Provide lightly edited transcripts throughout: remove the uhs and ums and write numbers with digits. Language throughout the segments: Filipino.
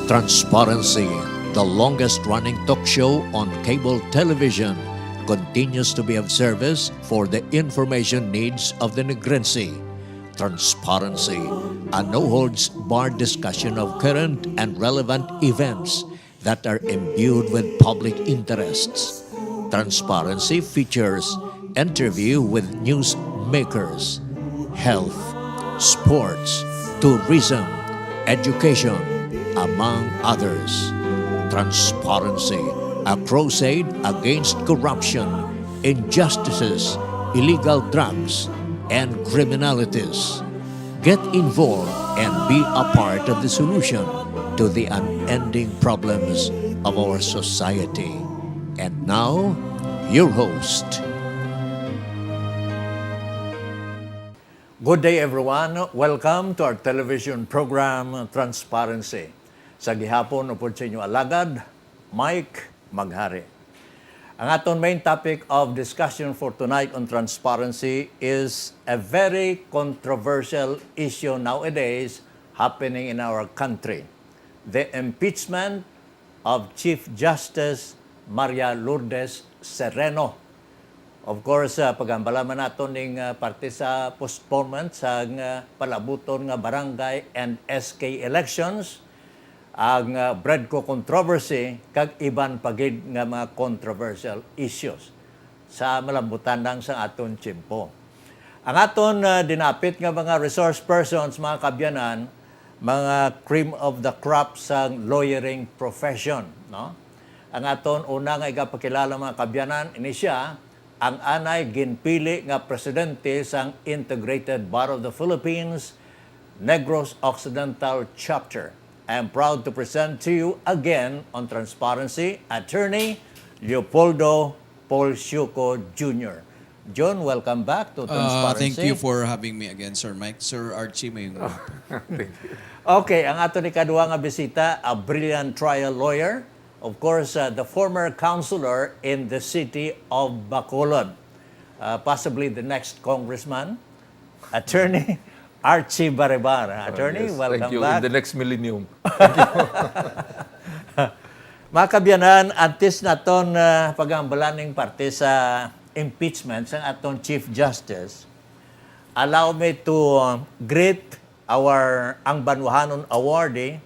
Transparency, the longest-running talk show on cable television, continues to be of service for the information needs of the Negrense. Transparency, a no-holds-barred discussion of current and relevant events that are imbued with public interests. Transparency features interview with newsmakers, health, sports, tourism, education, among others. Transparency, a crusade against corruption, injustices, illegal drugs, and criminalities. Get involved and be a part of the solution to the unending problems of our society. And now, your host. Good day everyone. Welcome to our television program, Transparency. Sa gihapon, upod sa inyo alagad, Mike Maghari. Ang aton main topic of discussion for tonight on transparency is a very controversial issue nowadays happening in our country. The impeachment of Chief Justice Maria Lourdes Sereno. Of course, pagambalaman nato ning parte sa postponement sa palabuton nga barangay and SK elections, ang Bredco controversy kag iban pagid nga mga controversial issues sa malambutan lang sa aton tiyempo. Ang aton dinapit nga mga resource persons, mga kabyanan, mga cream of the crop sa lawyering profession, no? Ang aton una nga igapakilala mga kabyanan, ini siya ang anay ginpili nga presidente sang Integrated Bar of the Philippines, Negros Occidental Chapter. I am proud to present to you again on Transparency, Attorney Leopoldo Paul Siuco Jr. John, welcome back to Transparency. Thank you for having me again, Sir Mike. Sir Archie, may Okay, ang ato ni kadua nga bisita, a brilliant trial lawyer. Of course, the former counselor in the city of Bacolod. Possibly the next congressman, Attorney Archie Barebar. Attorney, Yes, welcome thank you. back. In the next millennium. Mga kabyanan, antes naton pagambalaning parte sa impeachment sa aton Chief Justice, allow me to greet ang Banwahanon awardee,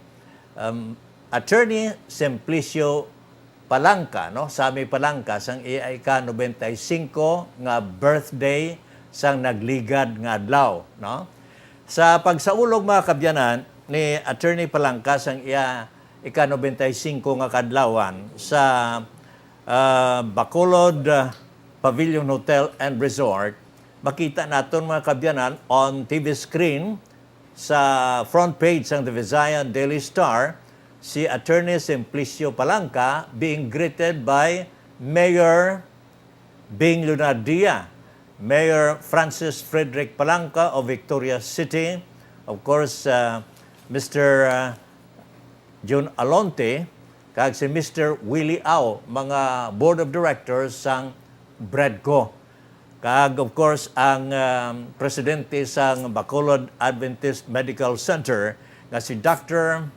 Attorney Simplicio Palangka, no? Sami Palangka sang ika 95 nga birthday sang nagligad nga adlaw, no? Sa pagsaulog mga kabyanan ni Attorney Palangka sang ika 95 nga kadlawan sa Bacolod Pavilion Hotel and Resort, makita naton mga kabyanan on TV screen sa front page sang The Visayan Daily Star si Attorney Simplicio Palangka being greeted by Mayor Bing Lunardia, Mayor Francis Frederick Palangka of Victoria City, of course, Mr. John Alonte, kag si Mr. Willie Au, mga board of directors sang Bredco. Kag of course, ang presidente sang Bacolod Adventist Medical Center, nga si Dr.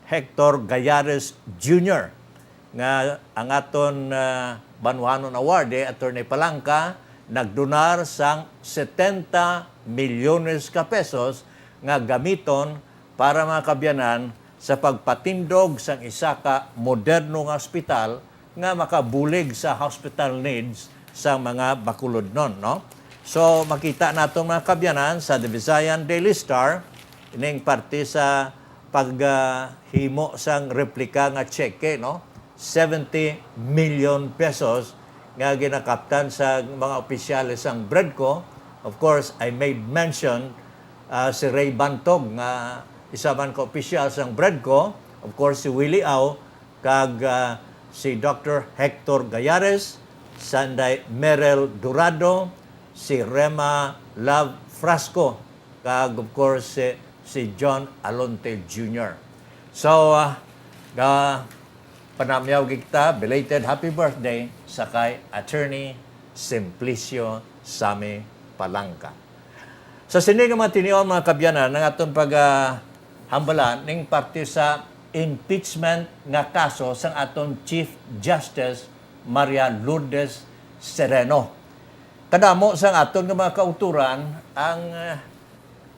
Hector Gallares Jr., nga ang aton Banwahanon Award, Attorney Palangka, nagdonar sang 70 milyones ka pesos nga gamiton para mga kabyanan sa pagpatindog sang isa ka moderno nga ospital nga makabulig sa hospital needs sa mga Bacolodnon, no? So makita nato mga kabyanan sa The Visayan Daily Star ining parte sa paghimo sang replika nga cheque, no? 70 million pesos nga ginakaptan sa mga opisyales sang Bredco. Of course, I made mention si Ray Bantog nga isa man ka opisyal sang Bredco. Of course, si Willie Au, kag si Dr. Hector Gallares, Sanday Merel Durado, si Rema Love Frasco, kag of course si John Alonte Jr. So, panamyaw kita, belated happy birthday sa kay Attorney Simplicio Sami Palangka. Sa sining mga tinion mga kabyanan ng atong paghambalan ning parte sa impeachment nga kaso sa aton Chief Justice Maria Lourdes Sereno. Kadamo sa aton nga mga kauturan ang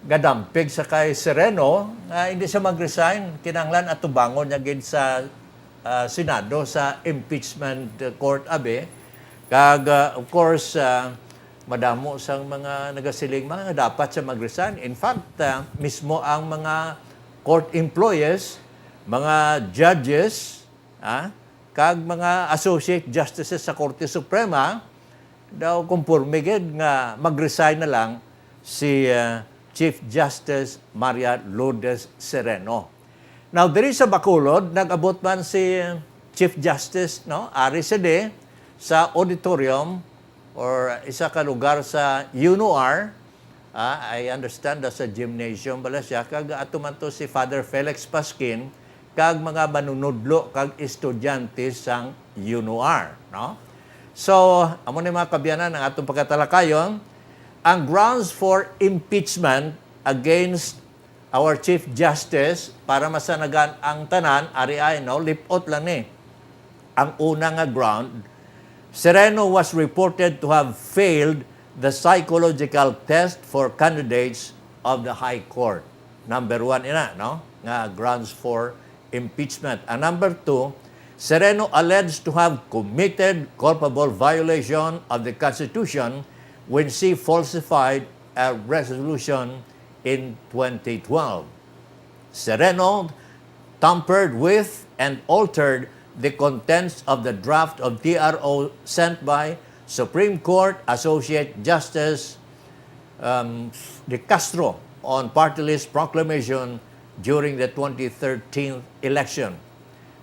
gadampig sa kay Sereno nga hindi siya mag-resign, kinahanglan atubangon niya gid sa Senado sa impeachment court abe. Kag of course madamo sang mga nagasiling mga dapat siya mag-resign. In fact, mismo ang mga court employees, mga judges, kag mga associate justices sa Korte Suprema, daw kumpurme gid nga mag-resign na lang si Chief Justice Maria Lourdes Sereno. Now, diri sa Bacolod, nag-abot man si Chief Justice, no, ari sede sa auditorium or isa ka lugar sa UNOR. I understand that sa gymnasium bala siya, kag ato man to si Father Felix Pasquin, kag mga manunudlo kag estudyante sang UNOR, no? So, amo ni mga kabyanan ang atong pagkatalakayon, ang grounds for impeachment against our Chief Justice para masanagan ang tanan, ari ay, no, lipot lang ni. Ang una nga ground, Sereno was reported to have failed the psychological test for candidates of the High Court. Number 1 ina, no? Nga grounds for impeachment. And number 2, Sereno alleged to have committed culpable violation of the Constitution when she falsified a resolution in 2012. Sereno tampered with and altered the contents of the draft of TRO sent by Supreme Court Associate Justice De Castro on party list proclamation during the 2013 election.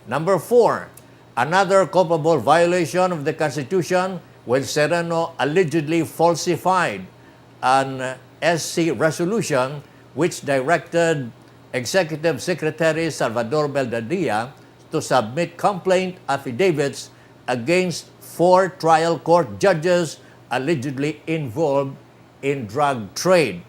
Number 4, another culpable violation of the Constitution when Sereno allegedly falsified an SC resolution which directed Executive Secretary Salvador Beldadia to submit complaint affidavits against 4 trial court judges allegedly involved in drug trade.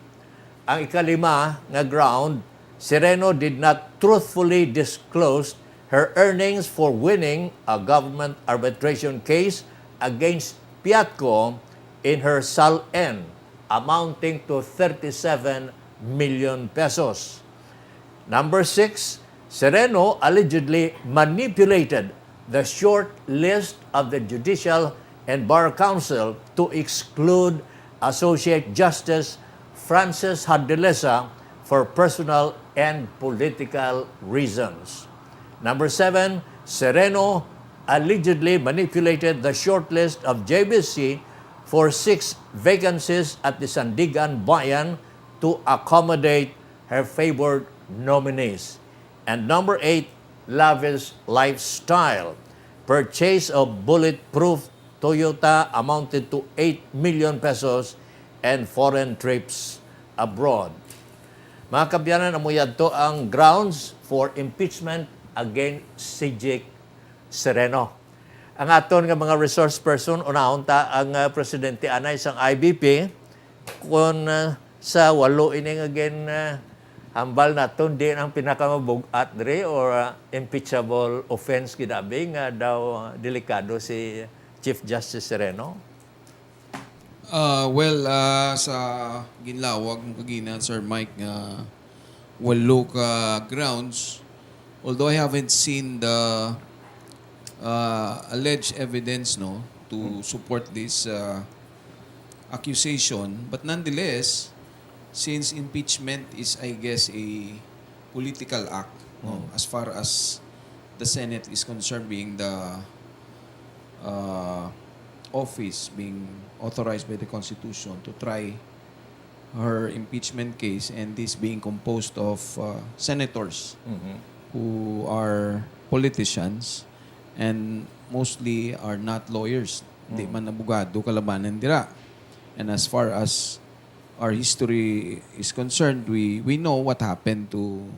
Ang ikalima nga ground, Sereno did not truthfully disclose her earnings for winning a government arbitration case against Piatco in her SAL-N, amounting to 37 million pesos. Number 6, Sereno allegedly manipulated the short list of the Judicial and Bar Council to exclude Associate Justice Francis Hardilesa for personal and political reasons. Number 7, Sereno allegedly manipulated the shortlist of JBC for 6 vacancies at the Sandigan Bayan to accommodate her favored nominees. And number 8, lavish lifestyle. Purchase of bulletproof Toyota amounted to 8 million pesos and foreign trips abroad. Mga kabyanan, amuyad to ang grounds for impeachment against CJ Sereno. Ang aton nga mga resource person, unahon ta ang presidente anay sang IBP, kung sa walo ining again hambal naton din ang pinakamabugat diri or impeachable offense gidabi nga daw delikado si Chief Justice Sereno. Sa ginlawag ng kaginan, Sir Mike, walo ka grounds. Although I haven't seen the alleged evidence to support this accusation, but nonetheless, since impeachment is, I guess, a political act, as far as the Senate is concerned, being the office being authorized by the Constitution to try her impeachment case, and this being composed of senators who are politicians and mostly are not lawyers. Di man abogado kalabanan dira. And as far as our history is concerned, we know what happened to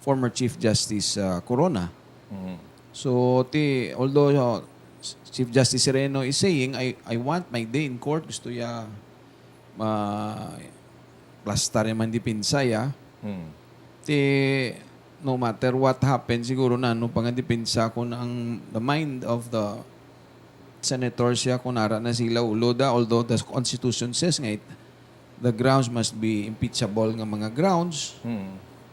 former Chief Justice Corona. So, although Chief Justice Sereno is saying, I want my day in court, gusto ya plastar naman di pinsaya, no matter what happens, siguro na ano pang depensa ko na ang the mind of the senators siya kung nara na sila uloda, although the Constitution says nga the grounds must be impeachable nga mga grounds.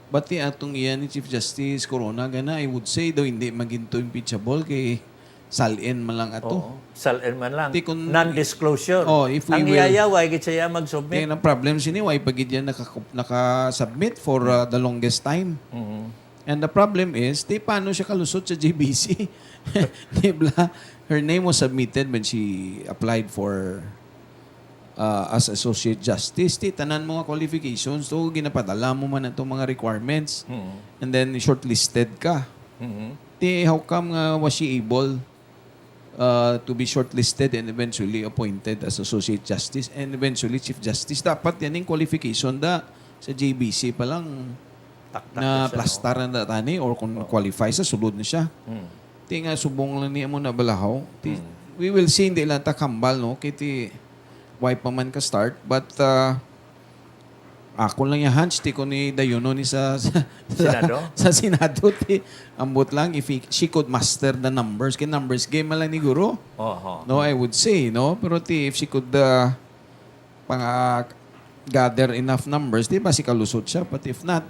But the atong iyan ni Chief Justice Corona gana, I would say daw hindi maginto impeachable kay salin man lang ato. Oo. Salin man lang. Di kun- Non-disclosure. Oh, if we Ang will- iyayaway, git siya Kaya mag-submit. ang problem sini why pagid yan naka-submit for the longest time. And the problem is, paano siya kalusot sa JBC? Dibla, her name was submitted when she applied for as Associate Justice. Tanan mga qualifications. So, ginapadala mo man itong mga requirements. And then, shortlisted ka. How come was she able to be shortlisted and eventually appointed as Associate Justice and eventually Chief Justice? Dapat yan yung qualification sa JBC pa lang Tak-tak na siya, plastaran na tani or kung qualify sa sulod na siya. Ti nga subong lang niya mo na balahaw. We will see hindi lang takambal no kiti why pa man ka start but ako lang yung hunch ti ko ni Dayono ni Senado? sa Senado ti ambot lang if she could master the numbers kay numbers game lang ni guro. Oho. No, I would say, no? Pero if she could gather enough numbers, di ba si kalusot siya? But if not,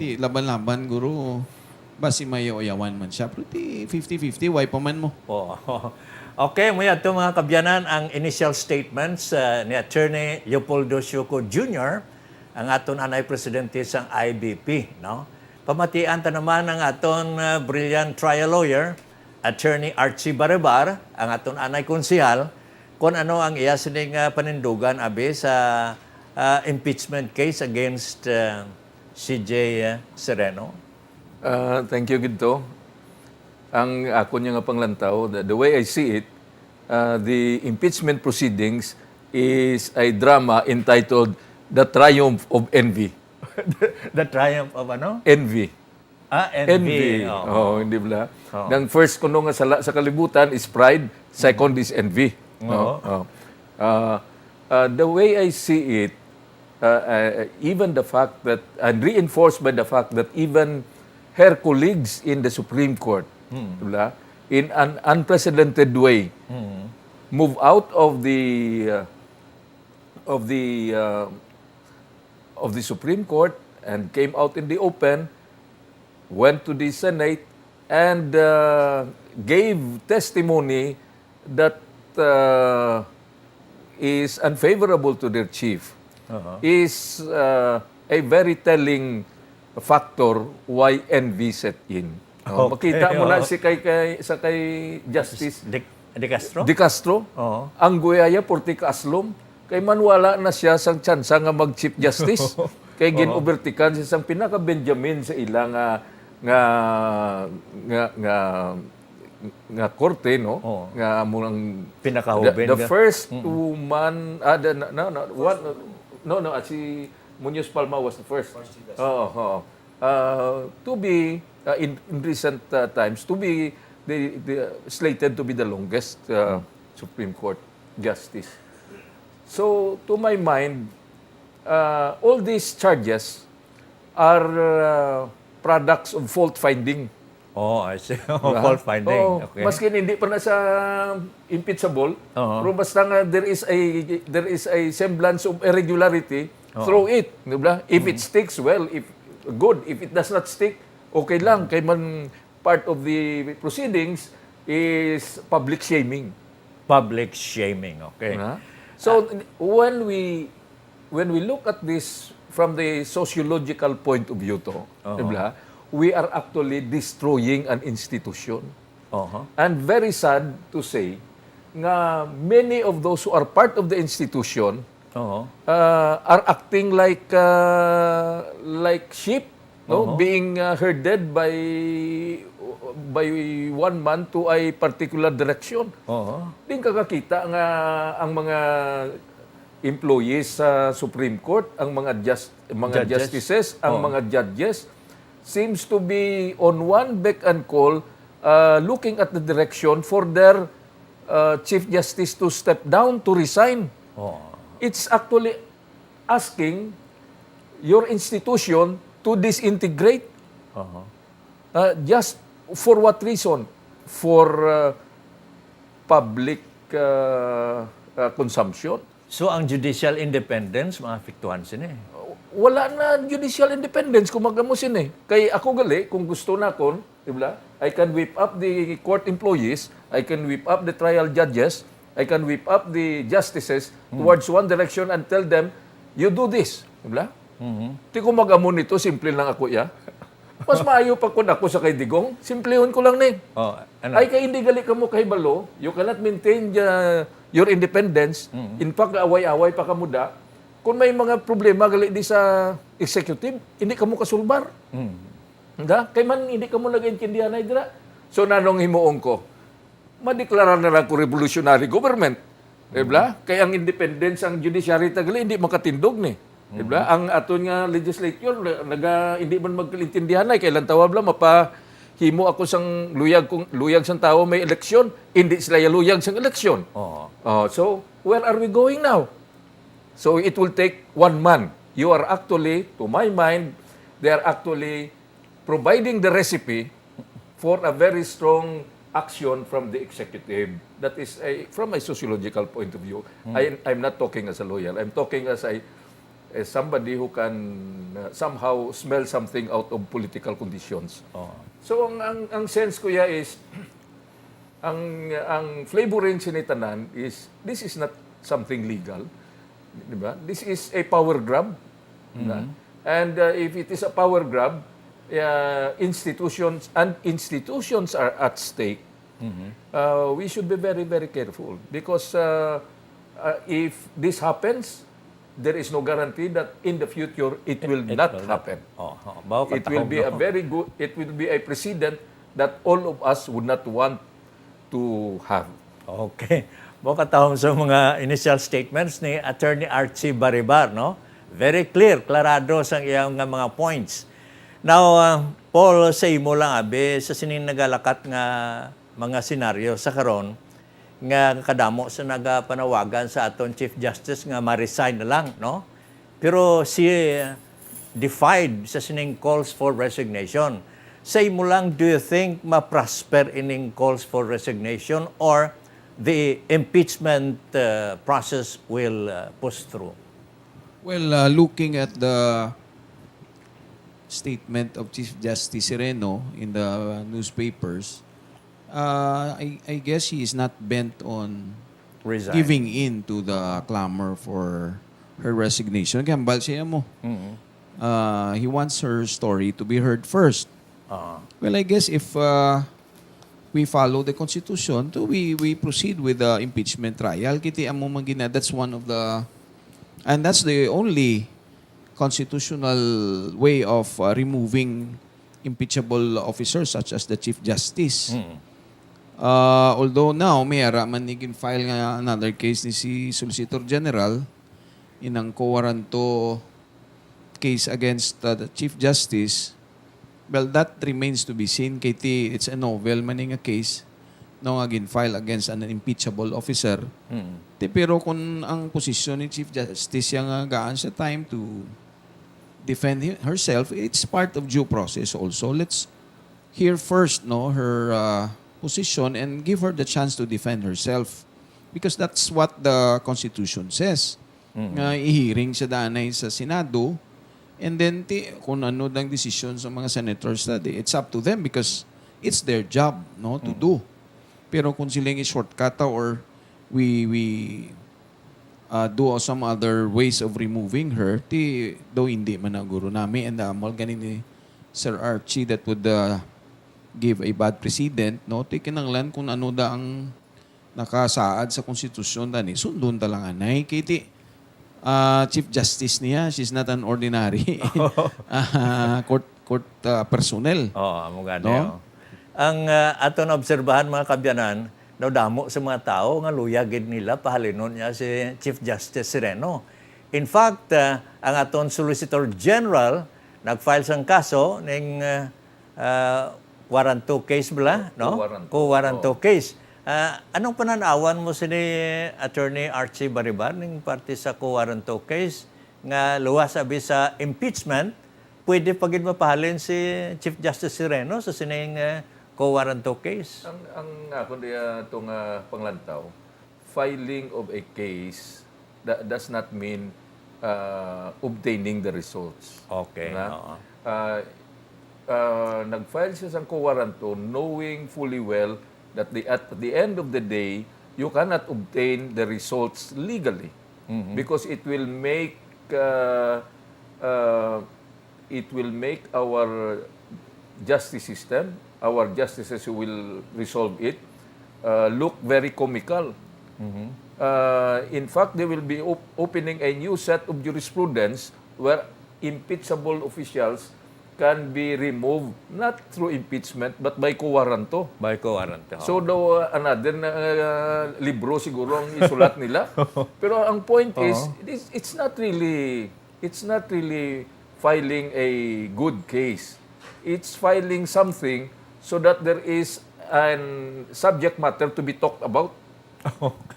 laban-laban, guro, basi may oyawan man siya. Pero 50-50, why pa man mo? Oo. Okay, maya ito mga kabyanan ang initial statements ni Attorney Leopoldo Siuco Jr., ang aton anay presidente sang IBP. No? Pamatian ta naman ang aton brilliant trial lawyer, Attorney Archie Barebar, ang aton anay konsihal, kung ano ang iya sining panindugan abi sa impeachment case against CJ Sereno. Thank you, Gito. Ang ako niya nga panglantaw, the way I see it, the impeachment proceedings is a drama entitled The Triumph of Envy. The triumph of ano? Envy. Envy. Oh, hindi ba? Ang first kuno nga sa kalibutan is pride, second is envy. No? The way I see it, even the fact that, and reinforced by the fact that even her colleagues in the Supreme Court, diba, in an unprecedented way, move out of the Supreme Court and came out in the open, went to the Senate, and gave testimony that is unfavorable to their chief, is a very telling factor why envy set in. Okay, Makita mo na si kay Justice De Castro? De Castro, Oo. ang guyaya porti ka aslom, kay manwala na siya sang tsansa nga mag-Chief Justice. Kay ginobertikan siya sang pinaka-Benjamin sa ilang nga korte, no? Oo. Nga munang Pinakahubin the ka. first woman, si Muñoz Palma was the first. To be in recent times to be slated to be the longest Supreme Court justice. So to my mind, all these charges are products of fault finding. Oh, I see. Fault finding. Oo. Okay. Maski hindi pa na sa impeachable, pero basta nga there is a semblance of irregularity, throw it, di ba? If it sticks, well, if good. If it does not stick, okay lang. Kay man part of the proceedings is public shaming. Public shaming. Okay. So when we look at this from the sociological point of view di ba? We are actually destroying an institution. And very sad to say, nga many of those who are part of the institution are acting like sheep, no? Being herded by one man to a particular direction. Din kakakita nga ang mga employees sa Supreme Court, ang mga justices, ang mga judges, seems to be on one beck and call, looking at the direction for their Chief Justice to step down, to resign. It's actually asking your institution to disintegrate. Just for what reason? For public consumption. So ang judicial independence, maapektuhan sila eh. Wala na judicial independence kung magamusin eh. Kay ako gali, kung gusto na kon, di ba? I can whip up the court employees, I can whip up the trial judges, I can whip up the justices towards one direction and tell them, you do this. Di ba? Di ko magamon ito, simple lang ako ya. Mas maayo pa kun ako sa kay Digong, simplehon ko lang ni. Oh, ano? Ay kay hindi gali ka mo kay balo, you cannot maintain your independence. In fact, away-away pa kamuda. Kung may mga problema gali di sa executive, hindi ka mo kasulbar. Handa? Kay man hindi ka mo nag-intindihan ay dira. So nanong himuong ko, madeklara na lang ko revolutionary government. Diba? Kaya ang independence ang judiciary tagali hindi makatindog ni. Diba? Ang aton nga legislature hindi man magkaintindihan ay kailan tawab lang mapahimo ako sang luyag sang tao may eleksyon, hindi sila luyag sang eleksyon. So where are we going now? So it will take 1 month. You are actually, to my mind, they are actually providing the recipe for a very strong action from the executive. That is from a sociological point of view. I'm not talking as a lawyer. I'm talking as somebody who can somehow smell something out of political conditions. So ang sense ko ya is ang flavoring sinitanan is this is not something legal. Diba? This is a power grab. And if it is a power grab, institutions are at stake. We should be very, very careful because if this happens, there is no guarantee that in the future it will not happen. It will be a very good. It will be a precedent that all of us would not want to have. Okay. Mo katahom sa mga initial statements ni Attorney Archie Baribar, no? Very clear, klarado sa iyang mga points. Now, Paul, sa imo lang abi sa sining nagalakat nga mga senaryo sa karon nga kadamo sa nagapanawagan sa aton Chief Justice nga ma-resign na lang, no? Pero si defied sa sining calls for resignation. Sa imo lang, do you think ma-prosper ining calls for resignation or the impeachment process will push through? Well, looking at the statement of Chief Justice Sereno in the newspapers, I guess he is not bent on Resign. giving in to the clamor for her resignation. Gambal siya mo. He wants her story to be heard first. Well, I guess if we follow the Constitution, we proceed with the impeachment trial. Kiti amo magina, that's one of the, and that's the only constitutional way of removing impeachable officers such as the Chief Justice. Although now, may ara man nigin file nga another case ni si Solicitor General inang co-warranto case against the Chief Justice. Well, that remains to be seen. KT, it's a novel maning a case no agin file against an impeachable officer. Pero kung ang posisyon ni Chief Justice yung gaan sa time to defend herself, it's part of due process also. Let's hear first her position and give her the chance to defend herself. Because that's what the Constitution says. I-hearing sa danay sa Senado. And then, kung ano ng decision sa mga senators, it's up to them because it's their job to do. Pero kung silang i-shortcut or we do some other ways of removing her, though hindi man ang guro namin and amal ganin ni Sir Archie that would give a bad precedent, kinanglan kung ano da ang nakasaad sa konstitusyon dani, sundon talang anay. Kiti, Chief Justice niya, she's not an ordinary court personnel. Amo gani. Ang aton obserbahan mga kabyanan, damo sa mga tao nga luyagid nila pahalinon niya si Chief Justice Sereno. In fact, ang aton Solicitor General nag-file sang kaso ning warranto case bala, no? Co-warranto case. Anong pananawan mo si Attorney Archie Baribar ng parte sa co-warranto case nga luwas abi sa impeachment pwede pagid mapahalin si Chief Justice Sereno sa sining co-warranto case. Ang ako diya itong panglantaw, filing of a case that does not mean obtaining the results. Okay. Na? Oo. Nag-file siya sa co-warranto knowing fully well that at the end of the day, you cannot obtain the results legally because it will make our justice system, our justices who will resolve it, look very comical. In fact, they will be opening a new set of jurisprudence where impeachable officials can be removed not through impeachment but by co-warranto. By co-warranto. So daw another na libro siguro ang isulat nila. Pero ang point is it's not really filing a good case. It's filing something so that there is an subject matter to be talked about.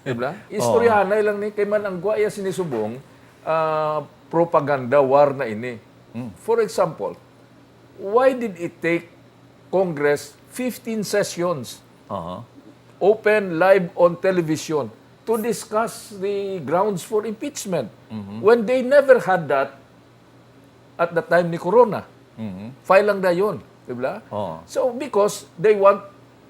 Diba? Istoryahanay lang ni kay man ang guaya sinisubong propaganda war na ini. For example, why did it take Congress 15 sessions open live on television to discuss the grounds for impeachment when they never had that at the time ni Corona? File lang na yun. Diba? So because they want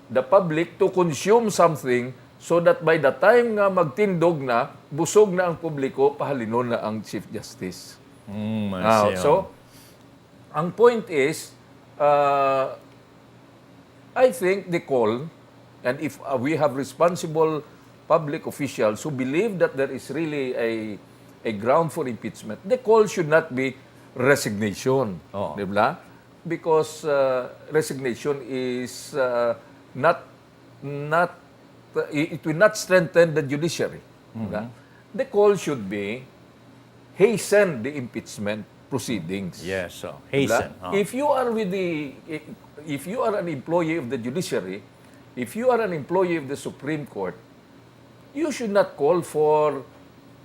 the public to consume something so that by the time nga magtindog na, busog na ang publiko, pahalinon na ang Chief Justice. So, ang point is, I think the call, and if we have responsible public officials who believe that there is really a ground for impeachment, the call should not be resignation. Diba? Because resignation is it will not strengthen the judiciary. Diba? The call should be hasten the impeachment proceedings. Yes, so Diba? hasten. If you are an employee of the judiciary, if you are an employee of the Supreme Court, you should not call for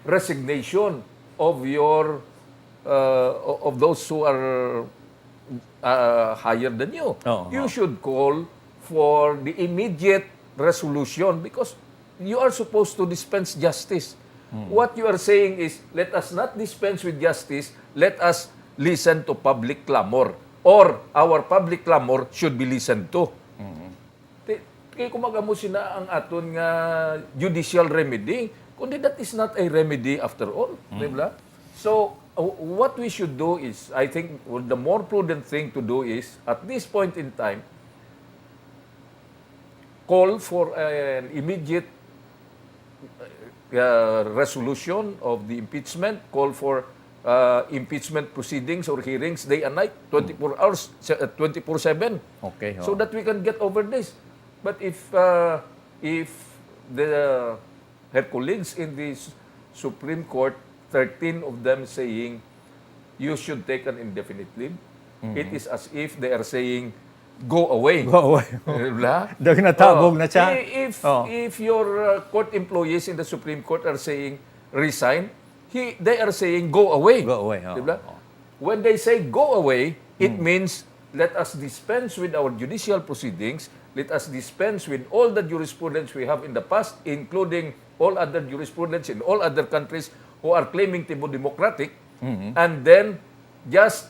resignation of your of those who are higher than you. You should call for the immediate resolution because you are supposed to dispense justice. What you are saying is, let us not dispense with justice, let us listen to public clamor. Or our public clamor should be listened to. Kaya kumagamo sina ang aton nga judicial remedy, kundi that is not a remedy after all. Diba? So, what we should do is, I think the more prudent thing to do is, at this point in time, call for an immediate resolution of the impeachment, call for impeachment proceedings or hearings day and night, 24 hours, 24/7. Okay. So that we can get over this. But if the her colleagues in the Supreme Court, 13 of them saying you should take an indefinite leave, it is as if they are saying go away. Go away. Diba? Dahil natabog na siya. If your court employees in the Supreme Court are saying resign, they are saying go away. Go away. Diba? When they say go away, it means let us dispense with our judicial proceedings, let us dispense with all the jurisprudence we have in the past, including all other jurisprudence in all other countries who are claiming to be democratic, and then just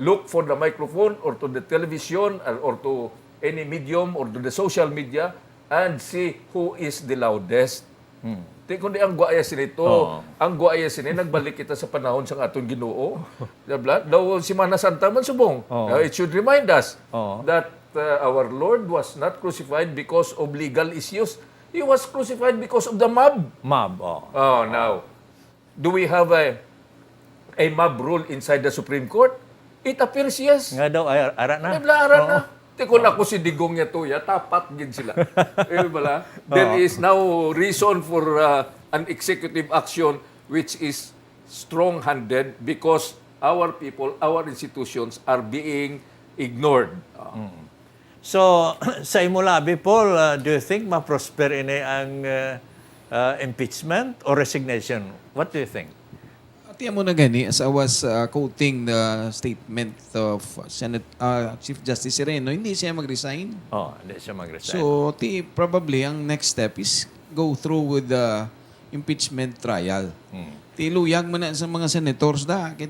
look for the microphone or to the television or to any medium or to the social media and see who is the loudest. Kundi ang guaya sinito, ang guaya sini nagbalik kita sa panahon sa aton Ginoo. Daw si Mana Santa man subong. It should remind us that our Lord was not crucified because of legal issues. He was crucified because of the mob. Now, do we have a mob rule inside the Supreme Court? It appears yes. Nga daw, ara na. Ara na. Tikon ako si Digong niya to, tapat din sila. There is now reason for an executive action which is strong-handed because our people, our institutions are being ignored. So, sa imulabi, Paul, do you think ma-prosper ini ang impeachment or resignation? What do you think? Tiyan mo na gani, as I was quoting the statement of Chief Justice Sereno, hindi siya mag-resign. Hindi siya mag-resign. So, probably ang next step is go through with the impeachment trial. Luyag mo na sa mga senators da. Kaya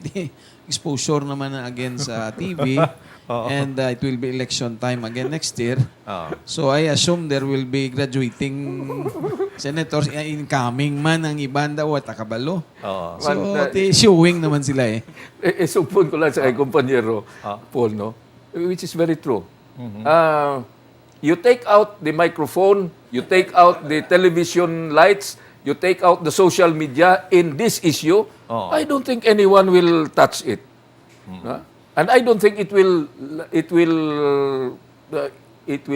exposure naman na again sa TV. And it will be election time again next year. So I assume there will be graduating senators incoming man ang ibanda o takabalo. So showing naman sila eh. Supon ko lang sa kay kumpanyero, Paul, no? Which is very true. You take out the microphone, you take out the television lights, you take out the social media in this issue, I don't think anyone will touch it. And I don't think it will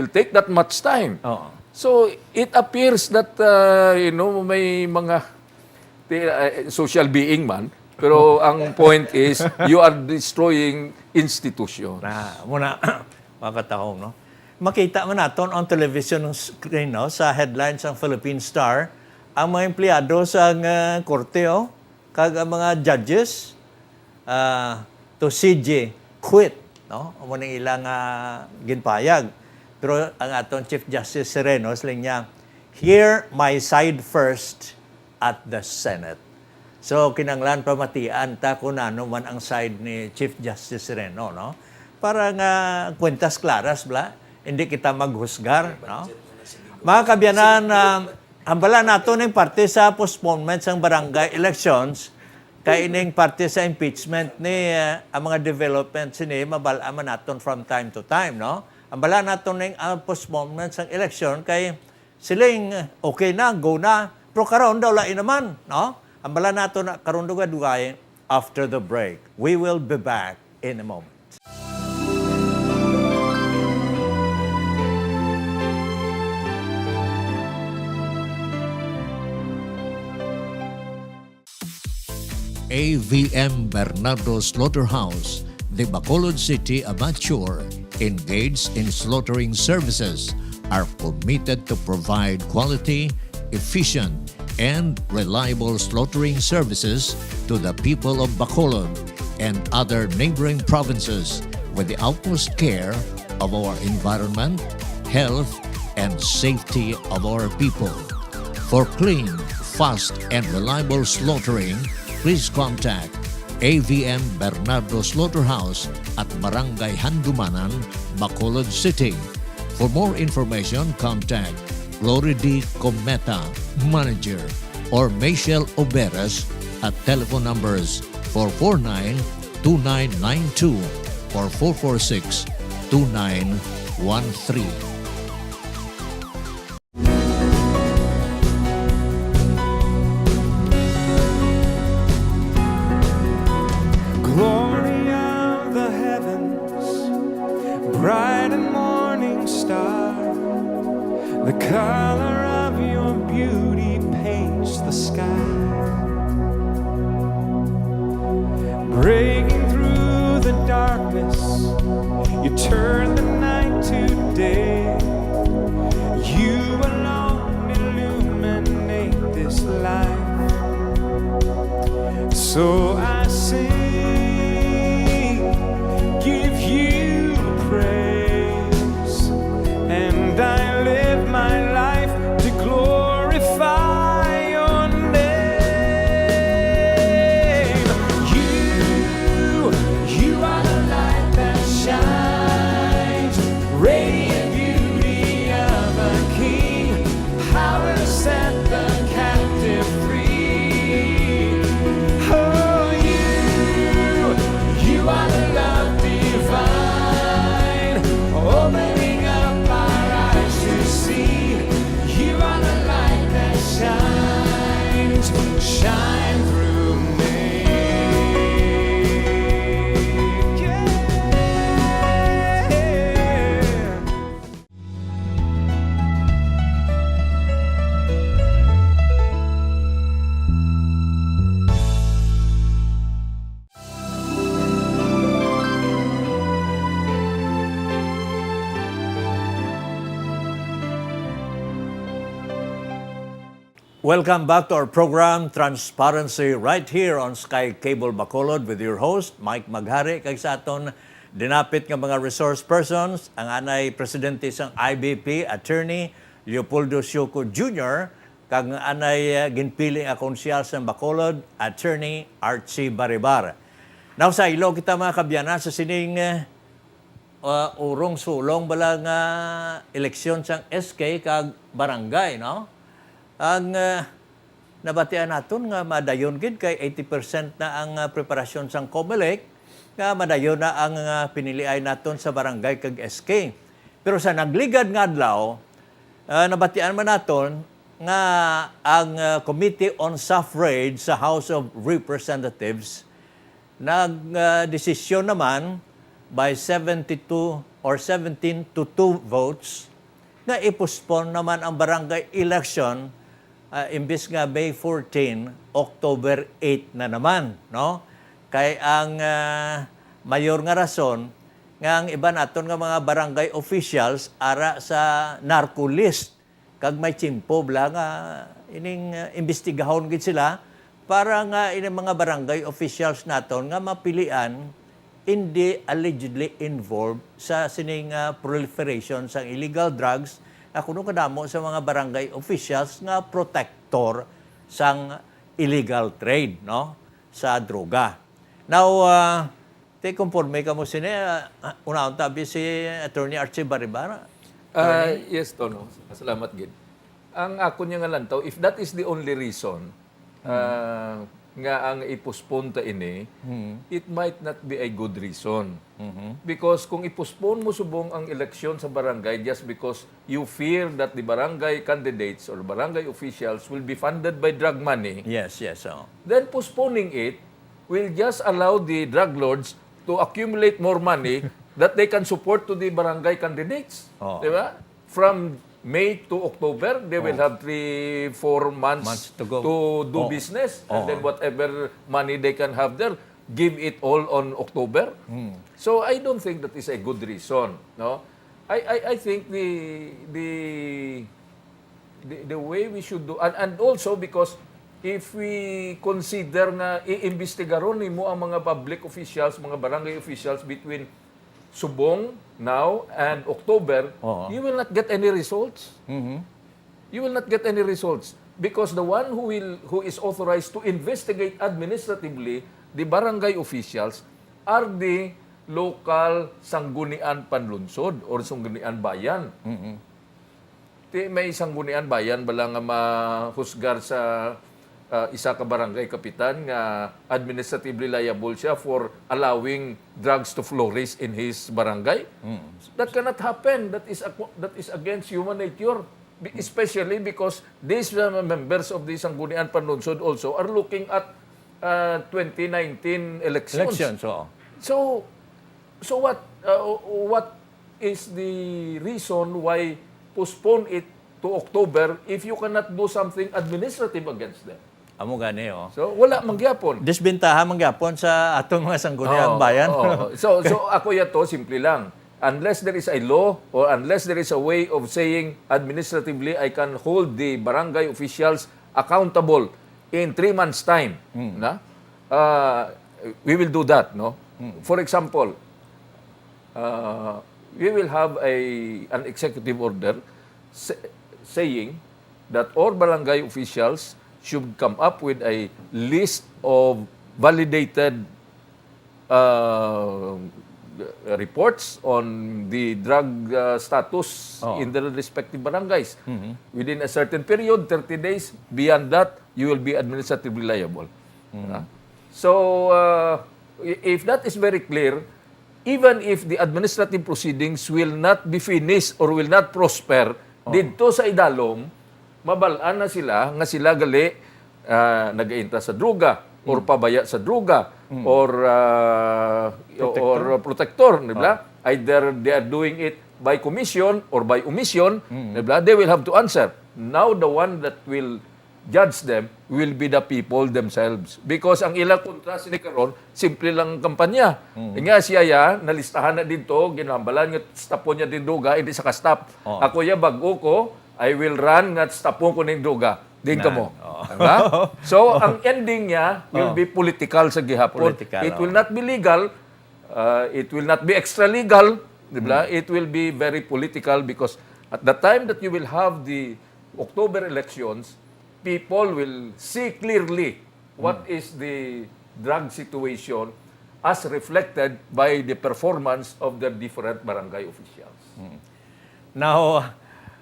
take that much time. So it appears that may mga social being man, pero ang point is you are destroying institutions. Muna, makatahong, no? Makita mo naton on television screen, no, sa headlines ng Philippine Star, ang mga empleyado sa korte, kag ang mga judges, to CJ quit, no? Amo ning ilang ginpayag. Pero ang aton Chief Justice Sereno sling niya, hear my side first at the Senate. So kinanglan pamatian ta kung ano man ang side ni Chief Justice Sereno, no? Para nga kwentas klaras bla, hindi kita maghusgar, no? Mga kabyanan, hambala nato ning parte sa postponement sang barangay elections. Kaya ining parte sa impeachment ni ang mga developments ni mabalaman naton from time to time, no? Ang bala naton ning postponement sa election kay siling okay na, go na, pero karon daw lain naman, no? Ang bala naton na karon dugay after the break. We will be back in a moment. AVM Bernardo Slaughterhouse, the Bacolod City amateur, engaged in slaughtering services, are committed to provide quality, efficient, and reliable slaughtering services to the people of Bacolod and other neighboring provinces with the utmost care of our environment, health, and safety of our people. For clean, fast, and reliable slaughtering, please contact AVM Bernardo Slaughterhouse at Barangay Handumanan, Bacolod City. For more information, contact Glory D. Cometa, Manager, or Michelle Oberas at telephone numbers 449-2992 or 446-2913. Glory of the heavens, bright and morning star, the color of your beauty paints the sky. Breaking through the darkness, you turn the night to day. You alone illuminate this life. So I sing, give you praise, and I live my life to glorify your name. You are the light that shines, radiant beauty of a king, power to set the captive free. Oh, you Welcome back to our program, Transparency, right here on Sky Cable Bacolod with your host, Mike Maghari. Kag sa aton dinapit nga mga resource persons, ang anay presidente sang IBP, Attorney Leopoldo Sioco Jr., kag ang anay ginpili nga konsyal sa Bacolod, Attorney Archie Baribar. Now sa ilo kita mga kabyana sa sining urong sulong bala nga eleksyon sang SK kag barangay, no? Ang nabatian naton nga madayon gid kay 80% na ang preparasyon sang COMELEC nga madayon na ang piniliay naton sa barangay kag SK. Pero sa nagligad nga adlaw, nabatian man naton nga ang Committee on Suffrage sa House of Representatives nagdesisyon naman by 72 or 17 to 2 votes na ipospon naman ang barangay election imbis nga May 14, October 8 na naman, no? Kay ang mayor nga rason nga ang iba naton nga mga barangay officials ara sa narco list kag may tsimpo bla nga ining imbestigahon gid sila para nga ining mga barangay officials naton nga mapilian hindi allegedly involved sa sining proliferation sa illegal drugs na kuno kadamo sa mga barangay officials nga protector sang illegal trade, no, sa droga. Now, conforme ka mo sini unahon tabi si Attorney Archie Baribar. Yes, Tono. Salamat, Gid. Ang ako niya nga lantaw, if that is the only reason nga ang ipospone ta ini, it might not be a good reason. Because kung ipospone mo subong ang eleksyon sa barangay just because you fear that the barangay candidates or barangay officials will be funded by drug money, Yes. then postponing it will just allow the drug lords to accumulate more money that they can support to the barangay candidates. Oh. Di ba? From May to October, they will have 3-4 months to go. to do business. And then whatever money they can have there, give it all on October. So I don't think that is a good reason. No, I think the way we should do, and also because if we consider na iimbestigaron mo ang mga public officials, mga barangay officials between Subong now and October, you will not get any results. You will not get any results because the one who is authorized to investigate administratively the barangay officials are the local sanggunian panlunsod or sanggunian bayan. May sanggunian bayan bala nga mahusgar sa isa ka barangay kapitan nga administratively liable siya for allowing drugs to flourish in his barangay. That cannot happen. That is against human nature. Especially because these members of the Sanggunian Panlunsod also are looking at 2019 elections. So what is the reason why postpone it to October if you cannot do something administrative against them? Amo gani, So wala mangyapon. Disbentaha mangyapon sa atong mga sangguniang bayan. So ako yato simple lang. Unless there is a law or unless there is a way of saying administratively I can hold the barangay officials accountable in 3 months time, na we will do that, no? For example, we will have an executive order saying that all barangay officials should come up with a list of validated reports on the drug status in the respective barangays. Within a certain period, 30 days, beyond that, you will be administratively liable. So, if that is very clear, even if the administrative proceedings will not be finished or will not prosper, dito sa idalom, mabalaan na sila nga sila gali nag-iinta sa druga or pabaya sa druga or protector, di ba? Either they are doing it by commission or by omission, di ba? They will have to answer. Now the one that will judge them will be the people themselves. Because ang ilang kontra sini karon simple lang kampanya. Nga siya nalistahan na dito, ginambalan nga stapon niya din druga, hindi sa kastap. Ako ya bago ko, I will run at stapon ko ng droga. Din ka mo. Diba? So, ang ending niya will be political sa gihapon. Political, It will not be legal. It will not be extra legal. Diba? It will be very political because at the time that you will have the October elections, people will see clearly what is the drug situation as reflected by the performance of the different barangay officials. Now,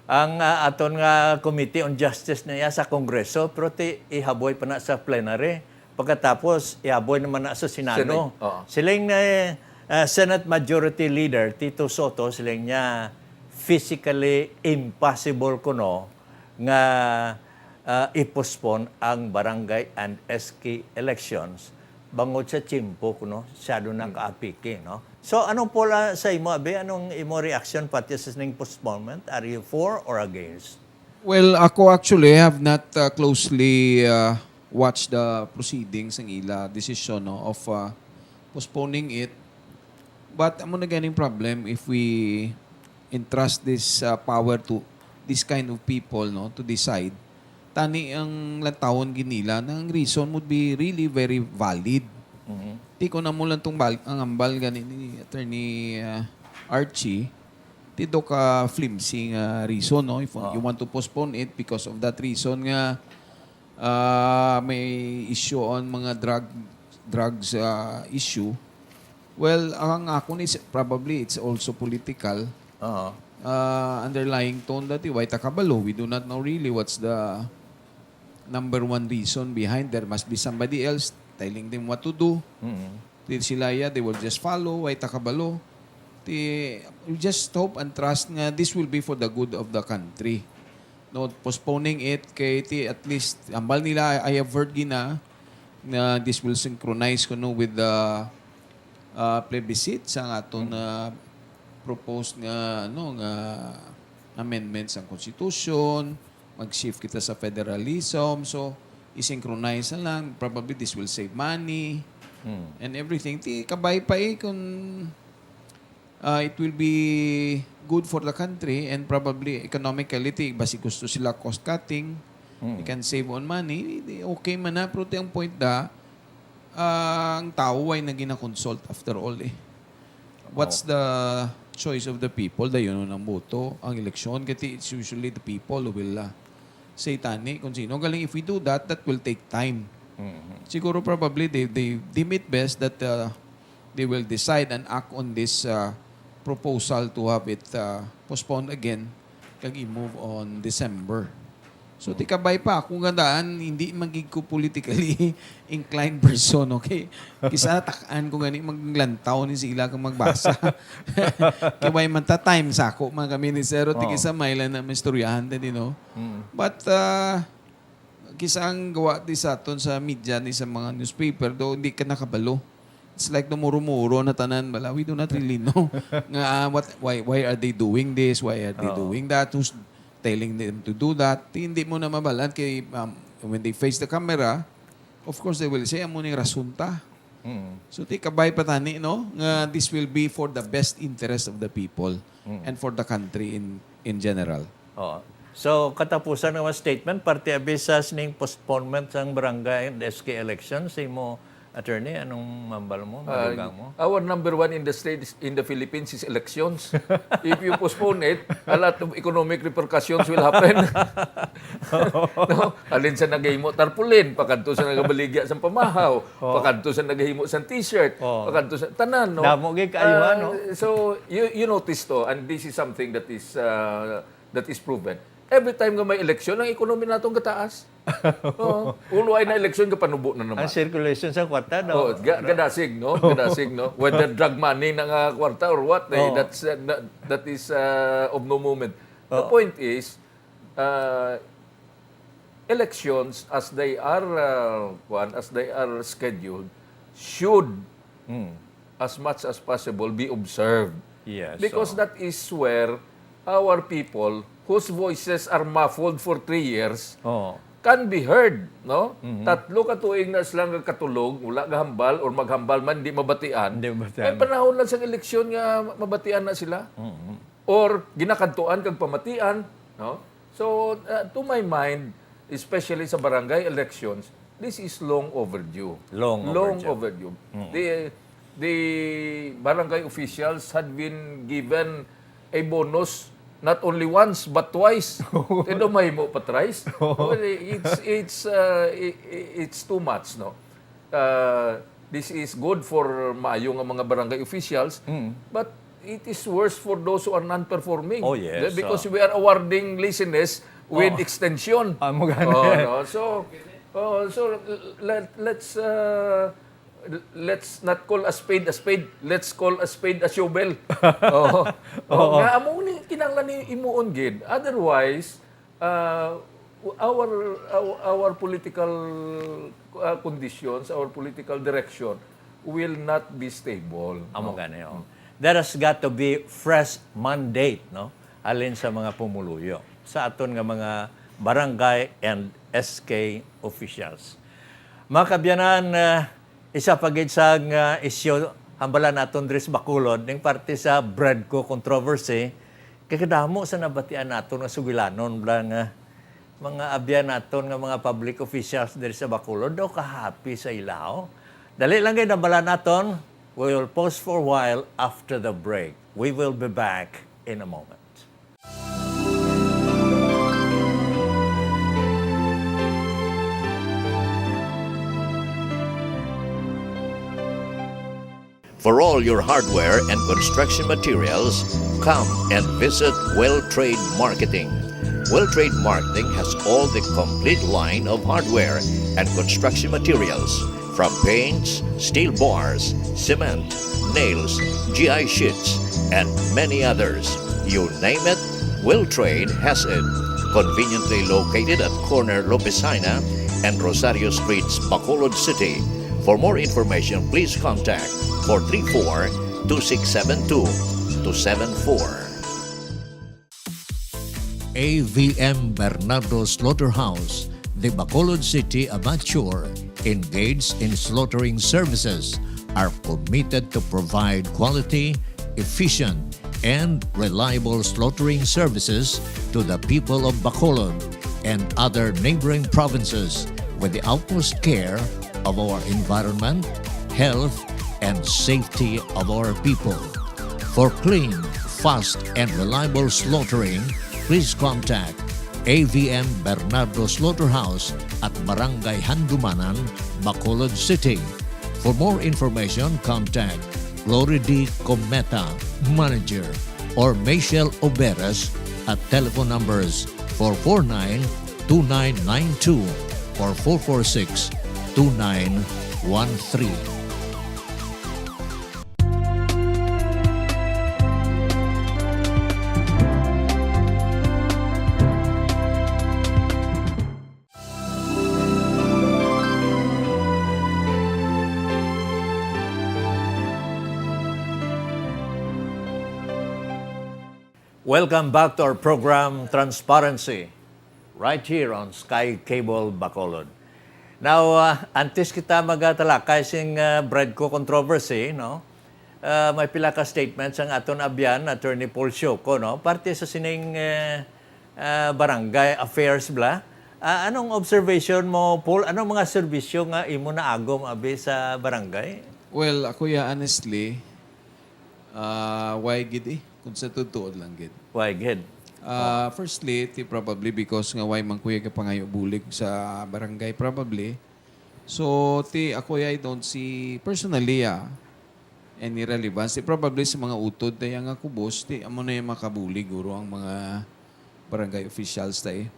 ang aton nga Committee on Justice niya sa Kongreso, pero ihaboy pa na sa plenary. Pagkatapos, ihaboy naman na sa Senado. Senate, oo. Silang Senate Majority Leader, Tito Soto, silang niya physically impossible kuno nga i-postpone ang barangay and SK elections bangod sa chimpo kuno syado na kaapiki, no? So anong pola sa imo abi, anong imo reaction pati sa ning postponement? Are you for or against? Well, ako actually have not closely watched the proceedings ng ila decision no, of postponing it. But amo na ganing problem if we entrust this power to this kind of people no to decide. Tani ang lantawon ginila ng reason would be really very valid. Ti ko na mo lang tong ang ambal gani ni Attorney Archie. Tito ka flimsy nga reason no if you want to postpone it because of that reason nga may issue on mga drugs issue. Well, ang ako ni probably it's also political. Underlying tone that why takabalo. We do not know really what's the number one reason behind. There must be somebody else telling them what to do. Di sila they will just follow. Why takabalo. We just hope and trust nga this will be for the good of the country. No, postponing it kay at least ambal nila I have heard gina na this will synchronize kuno with the plebiscite sa aton proposed nga nga amendments ang constitution, mag-shift kita sa federalism, so i-synchronize na lang, probably this will save money and everything. Kabay pa kung it will be good for the country and probably economically, basi gusto sila cost cutting, you can save on money, okay man na, pero ang point ang tao ay naging na-consult after all What's the choice of the people? Dayon ang boto. Ang eleksyon, kasi it's usually the people who will say tani kung sino. Galing, if we do that, that will take time. Siguro probably they deem it best that they will decide and act on this proposal to have it postponed again kag i-move on December. So, tikabay pa. Kung gandaan, hindi magig ko politically inclined person, okay? Kisa takaan ko gani maglantaw ni sila kung magbasa. Kaya man ta-time sako, mga kami ni Zero, tikisa mailan na mistoryahan din, no? But, kisa ang gawa di sa aton sa media ni sa mga newspaper, do hindi ka nakabalo. It's like dumuro-muro na tanan bala. We do not really know nga why are they doing this? Why are they doing that? Who's telling them to do that? Hindi mo na mabalan kay when they face the camera, of course they will say amo ning rasunta. So ti kabay patani no nga this will be for the best interest of the people and for the country in general. So katapusan ng statement parte abisas ning postponement sang barangay and SK elections sa imo attorney, anong mambal mo, madugang mo? Our number one in the state in the Philippines is elections. If you postpone it, a lot of economic repercussions will happen. No? Alin sa nagahimo tarpulin, pakanto sa nagabaligya sa pamahaw, pakanto sa nagahimo sa t-shirt, pakanto sa tanan. No? Damo gay kaayuhan, no? So, you notice to, and this is something that is proven. Every time nga may eleksyon, ang ekonomi natong gataas. Uno ay na eleksyon, kapanubo na naman. Ang circulation sa kwarta, no? Gadasig, no? Gadasig, no? Whether drug money ng kwarta or what, that is of no moment. The point is, elections as they are scheduled should as much as possible be observed. Yes. Because that is where our people whose voices are muffled for 3 years can be heard, no? Tatlo ka tuig na silang katulog, wala gahambal or maghambal man di mabatian. May panahon lang sa eleksyon nga mabatian na sila. Or ginakantuan kag pamatian, no? So to my mind, especially sa barangay elections, this is long overdue. Long overdue. The barangay officials had been given a bonus not only once but twice. Pero may mo pa thrice. Well, it's too much, no. This is good for maayo nga mga barangay officials, but it is worse for those who are non-performing. Oh, yes. Because we are awarding license with extension. Mo gani. No? Let's not call a spade a spade. Let's call a spade a shovel. Nga amo ni kinahanglan ni imuon gid. Otherwise, our political conditions, our political direction will not be stable. Amo gani. There has got to be fresh mandate, no? Alin sa mga pumuluyo sa aton nga mga barangay and SK officials. Mga kabyanan, isa pagid sa isyu hambalan naton diri sa Bacolod ning parte sa Bradco controversy kay kadamo sa nabatian naton nga sugilanon nga mga abyan naton nga mga public officials diri sa Bacolod daw ka-happy sa ilaw. Dali lang gid hambalan naton. We will pause for a while after the break. We will be back in a moment. For all your hardware and construction materials, come and visit Well Trade Marketing. Well Trade Marketing has all the complete line of hardware and construction materials, from paints, steel bars, cement, nails, GI sheets, and many others. You name it, Well Trade has it. Conveniently located at corner Lopesina and Rosario Streets, Bacolod City. For more information, please contact 434-2672-274. AVM Bernardo Slaughterhouse, the Bacolod City amateur, engaged in slaughtering services, are committed to provide quality, efficient, and reliable slaughtering services to the people of Bacolod and other neighboring provinces with the utmost care of our environment, health, and safety of our people. For clean, fast, and reliable slaughtering, please contact AVM Bernardo Slaughterhouse at Barangay Handumanan, Bacolod City. For more information, contact Glory D. Cometa, Manager, or Michelle Oberas at telephone numbers 449-2992 or 446-2913. Welcome back to our program, Transparency, right here on Sky Cable Bacolod. Now, antes kita magatalakay sing Bradco controversy, no? May pila ka statements ang aton abyan, Attorney Paul Sioco, no? Parte sa sining barangay affairs bla. Anong observation mo, Paul? Anong mga serbisyo nga imo na agom abi sa barangay? Well, ako honestly, why gid eh? Kung sa totoo lang gid. Why, good. Firstly, probably because nga why man kuya ka pangayo bulig sa barangay probably. So, ako I don't see personally any relevance. Probably sa mga utod na yung kubos, amo na yung makabulig guro ang mga barangay officials tayo.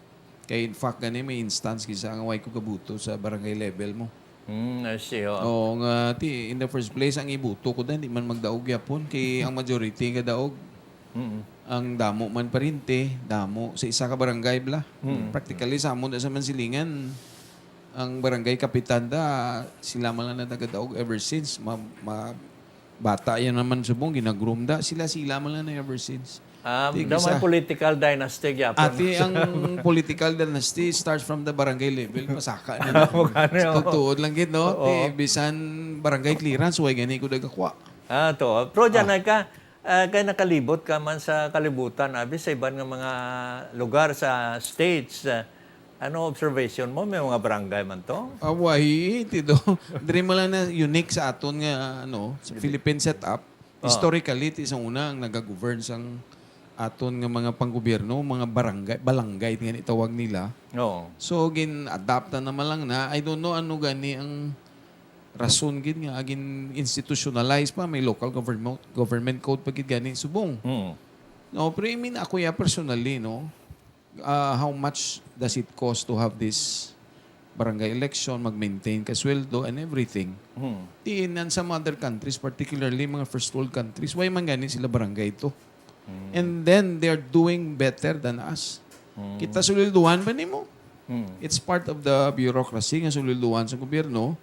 Kaya in fact, gani may instance kisa nga why ko kabuto sa barangay level mo. I see. Oo nga, in the first place, ang ibuto ko dahil di man magdaog yapon. Kaya ang majority nga daog. Ang damo man pa rin, damo sa isa ka barangay bla. Practically, sa amon sa Mansilingan, ang barangay kapitan sila man lang na nagadaog ever since. Bata yan naman subong, ginagroom sila man lang na ever since. Daw may political dynasty yapon. Ang political dynasty starts from the barangay level. Pasaka na. Tutuod lang gid, no? Bisan barangay clearance, way gani ko dagakwa. To. Pero dyan ka, kaya nakalibot ka man sa kalibutan, abi sa ibang nga mga lugar sa states, Ano observation mo? May mga barangay man to? Away, tido. Diri mo lang na unique sa aton nga sa Philippine setup. Historically, iti isang una ang nagagovern sang aton nga mga panggobyerno, mga balangay nga itawag nila. Oo. So gin-adapt na naman lang na. I don't know ano gani ang rason gid nga agin institutionalize pa, may local government code pa gid gani subong. No, pero I mean ako personally, how much does it cost to have this barangay election, mag-maintain ka sweldo and everything? Tiinan sa other countries, particularly mga first world countries, why man gani sila barangay to? And then they're doing better than us. Kita sulilduhan ba nimo? It's part of the bureaucracy nga sulilduhan sa gobyerno.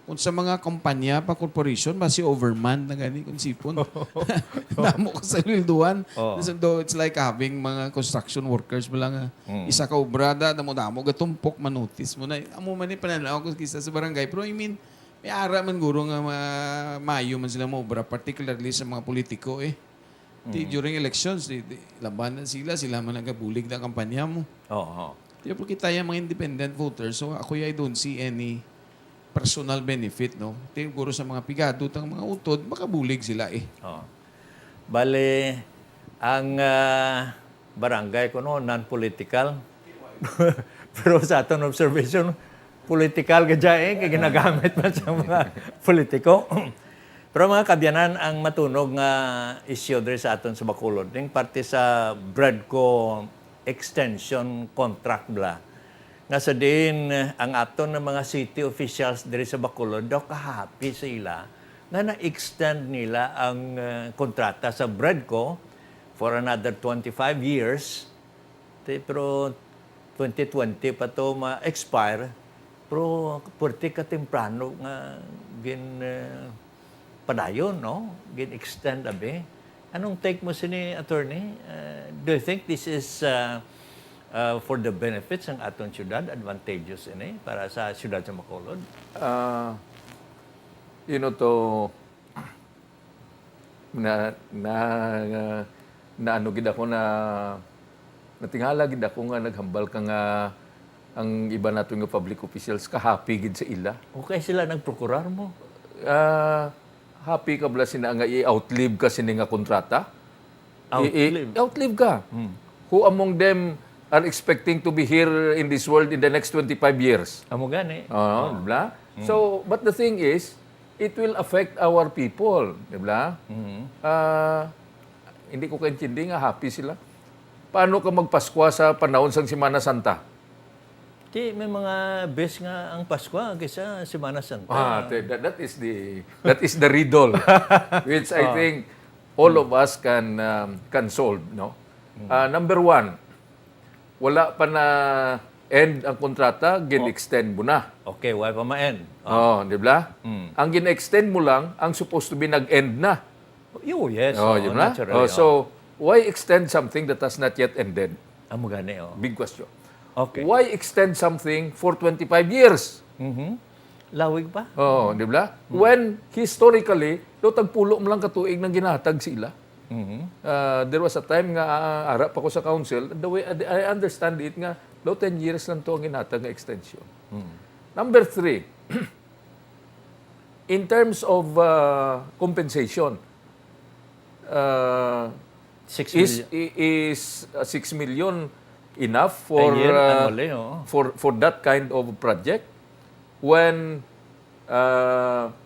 Kung sa mga kumpanya pa, corporation, basi overman na gani kung sipon. Damo ko sa lilduan. So, it's like having mga construction workers mo lang. Isa ka obrada, damo-damo, gatumpok, manotis mo na. Amo man pananaw ko kisa sa barangay. Pero I mean, may ara man guro nga maayo man sila mo obra, particularly sa mga politiko during elections, labanan sila man nagabulig na kampanya mo. Oo. Kaya po kita yung mga independent voters, so ako I don't see any personal benefit, Siguro sa mga pigado, tang mga utod, makabulig sila Oo. Bale, ang barangay ko non-political. Pero sa aton observation, political ka dyan kaya ginagamit man sa mga politiko. Pero mga kabyanan, ang matunog nga issue diri sa aton sa Bacolod, yung parte sa Bradco extension contract bla. Nga sa din, ang aton ng mga city officials diri sa Bacolod, daw kahappy sa ila nga na-extend nila ang kontrata sa Bradco for another 25 years. Pero 2020 pa to ma-expire. Pero pwerte ka temprano nga padayon, gin-extend abe. Anong take mo sini, attorney? Do you think this is for the benefits ng aton syudad, advantageous para sa syudad sa Bacolod? Ano gid ako natingala gid ako nga naghambal ka nga ang iba nato nga public officials ka-happy gid sa ila. Okay sila nagprokurar mo? Happy ka bala sina nga i-outlive ka sini nga kontrata? Outlive? Outlive ka. Who among them are expecting to be here in this world in the next 25 years? Amo gani. Bla? So, but the thing is, it will affect our people. Diba? Hindi ko kaintindi nga happy sila. Paano ka magpaskwa sa panahon sang Semana Santa? May mga best nga ang Pasko kaysa Semana Santa. That is the riddle which I think all of us can solve, Number one, wala pa na end ang kontrata, gin-extend mo na. Okay, why pa ma-end? Di ba? Ang gin-extend mo lang, ang supposed to be nag-end na. Yes. Di ba? Naturally. So, why extend something that has not yet ended? Amo gani. Big question. Okay. Why extend something for 25 years? Lawig pa? Di ba? When historically, tagpulo mo lang katuig ng ginatag sila. There was a time nga arap ako sa council, the way I understand it nga, 10 years lang to ang ginatag nga extension. Number 3, in terms of compensation, 6 million. is 6 million enough for A year, annually, for that kind of project when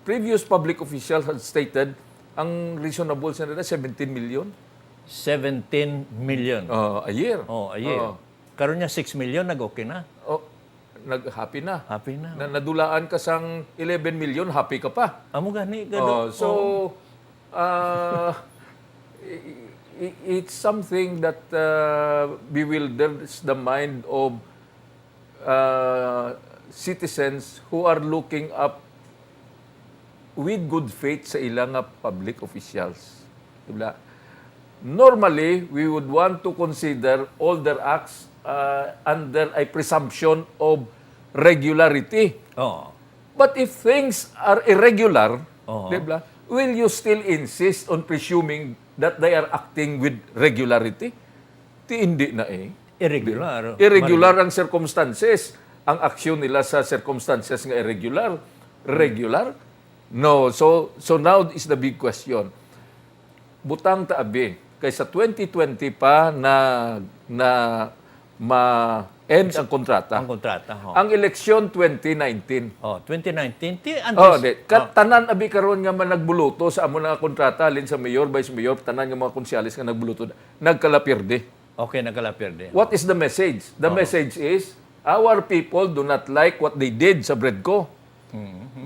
previous public officials had stated ang reasonable sa nila 17 million 17 million. a year. A year. Karon niya 6 million, nag-okay na. Nag-happy na. Happy na. Nadulaan ka sang 11 million, happy ka pa. Amo gani. It's something that bewilders the mind of citizens who are looking up with good faith sa ilang public officials. Diba? Normally, we would want to consider all their acts under a presumption of regularity. But if things are irregular, diba, will you still insist on presuming that they are acting with regularity? Hindi na Irregular. Irregular ang circumstances. Ang aksyon nila sa circumstances nga irregular. Regular? No. So now is the big question. Butang taabi. Kaysa 2020 pa na ma-end ang kontrata. Ang kontrata. Oh. Ang eleksyon 2019. 2019. Tanan abi karon nga man nagbuluto sa amo na kontrata alin sa mayor, vice mayor, tanan nga mga konsyales nga nagbuluto, nagkalapirde. Okay, nagkalapirde. What is the message? The message is our people do not like what they did sa Bredco.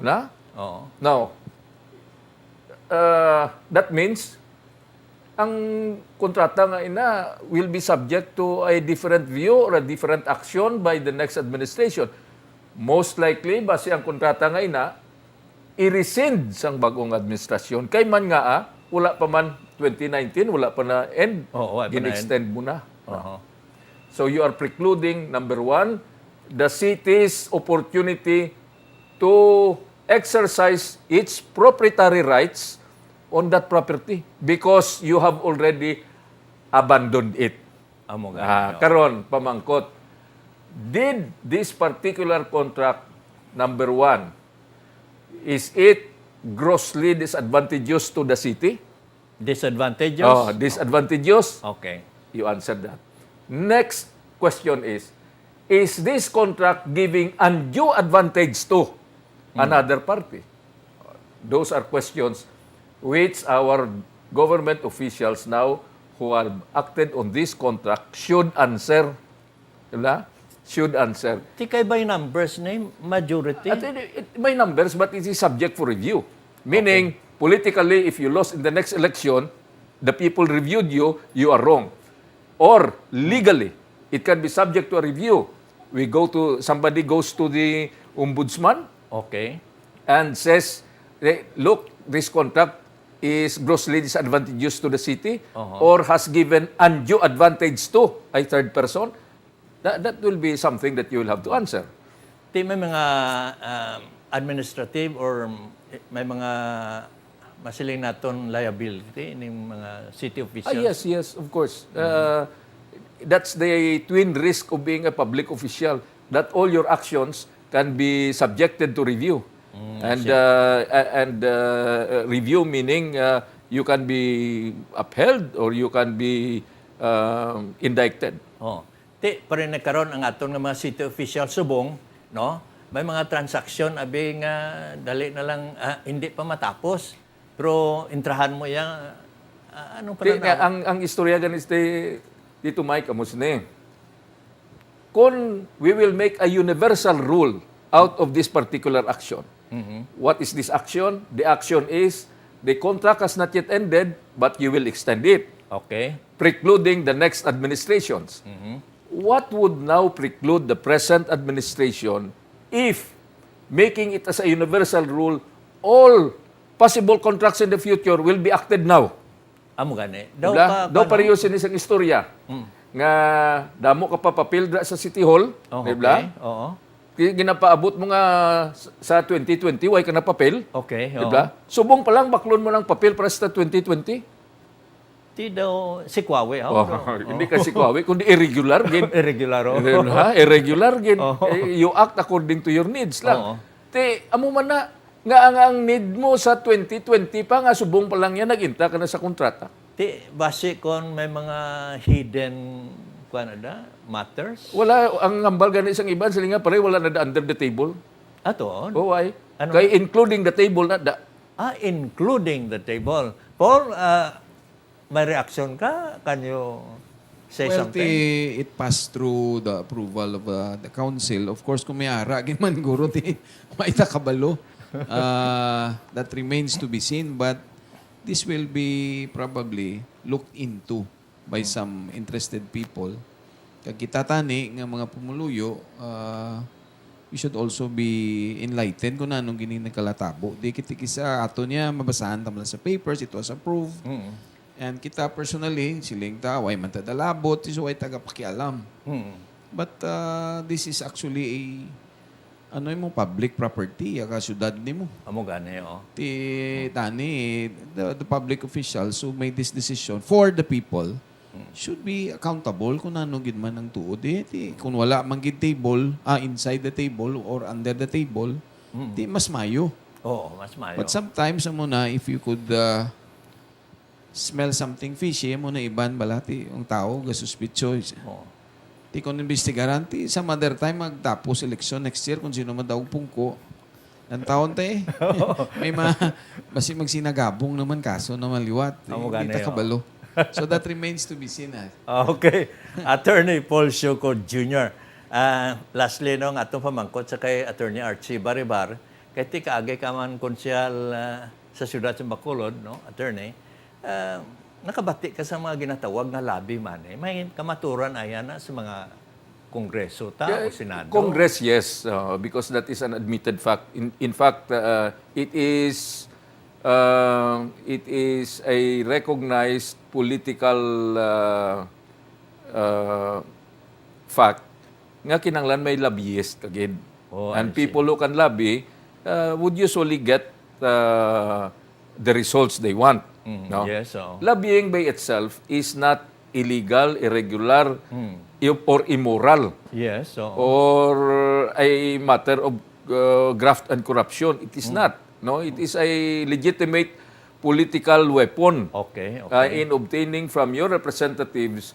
Na? Oo. Now, that means ang kontrata nga ina will be subject to a different view or a different action by the next administration. Most likely, base ang kontrata nga ina, i-rescind sang bagong administrasyon. Kay man nga, wala pa man 2019, wala pa na end, Oo, wala pa na gin-extend mo na. Oo. So you are precluding, number one, the city's opportunity to exercise its proprietary rights on that property because you have already abandoned it. Amo nga. Karon, pamangkot, did this particular contract, number one, is it grossly disadvantageous to the city? Disadvantageous? Disadvantageous? Okay. You answered that. Next question is this contract giving undue advantage to another party? Those are questions which our government officials now who have acted on this contract should answer. Diba? Should answer. Tikay ba yung numbers name? Majority? At it may numbers, but it is subject for review. Meaning, politically, if you lost in the next election, the people reviewed you, you are wrong. Or legally, it can be subject to a review. Somebody goes to the ombudsman Okay. and says, "Hey, look, this contract is grossly disadvantageous to the city or has given undue advantage to a third person." That will be something that you will have to answer. May mga administrative or may mga masiling naton liability ng mga city officials? Yes, of course. That's the twin risk of being a public official, that all your actions can be subjected to review. Review meaning you can be upheld or you can be indicted. Parin nagkaroon ang aton nga mga city official subong, no? May mga transaksyon abi nga dali na lang hindi pa matapos. Pero intrahan mo yang anong pananaw? Ang istorya ganis dito Mike amos ni. Kung we will make a universal rule out of this particular action. What is this action? The action is the contract has not yet ended, but you will extend it, Okay. precluding the next administrations. What would now preclude the present administration if, making it as a universal rule, all possible contracts in the future will be acted now? Amo gani. Daw pareho sinis ang istorya. Nga damo ka pa papel sa City Hall, Okay. Oo. Ginapaabot mo nga sa 2020, way ka na papel. Okay. Diba? Subong pa lang, baklon mo ng papel para sa 2020. Ti daw si Kwawe. Hindi kasi kwawe, kundi irregular. Irregular. Irregular. You act according to your needs lang. Amo man na, nga ang need mo sa 2020 pa, nga subong pa lang yan, nag-inta ka na sa kontrata. Base kon may mga hidden matters. Wala, ang hambal gani isang iban, sila nga pare, wala na under the table. Ato? Why? Ano? Kaya including the table na da. Including the table. Paul, may reaction ka? Can you say something? It passed through the approval of the council. Of course, kung may ara, man guro, may takabalo. That remains to be seen, but this will be probably looked into by some interested people. Kag kita tani nga mga pumuluyo, we should also be enlightened kung anong gini nagkalatabo. Di kitikisa ato niya mabasahan tama sa papers, it was approved. And kita personally, siling ta, way man tadalabot, iso way tagapakialam. But this is actually public property, aka syudad nimo. Amo gani, Ti tani, the public officials who made this decision for the people should be accountable kung ano gid man ang tuod. Kung wala man gid table, inside the table or under the table, mas mayo. Oo, mas mayo. But sometimes amo na if you could smell something fishy mo na iban balati ang tao gasuspitso. Oo. Ti kon investigaran ti sa mother time magtapos election next year kung sino man daw pungko. Ng taon te. May basi magsinagabong naman kaso na maliwat. Amo Hindi gani, ta kabalo. So that remains to be seen. Okay. Attorney Paul Shuko Jr. Lastly, no, ang atong pamangkot sa kay Attorney Archie Baribar, kay ti kaagay ka man konsyal sa siyudad sa Bacolod, no, Attorney, nakabati ka sa mga ginatawag na lobby man. May kamaturan ayan na sa mga Kongreso o Senado. Congress, yes, because that is an admitted fact. In fact, it is a recognized political fact nga kinanglan may lobbyist kagid. And people who can lobby would usually get the results they want. No? Yes, oo. Lobbying by itself is not illegal, irregular, or immoral, Yes, oo. or a matter of graft and corruption. It is not. No, it is a legitimate political weapon Okay. in obtaining from your representatives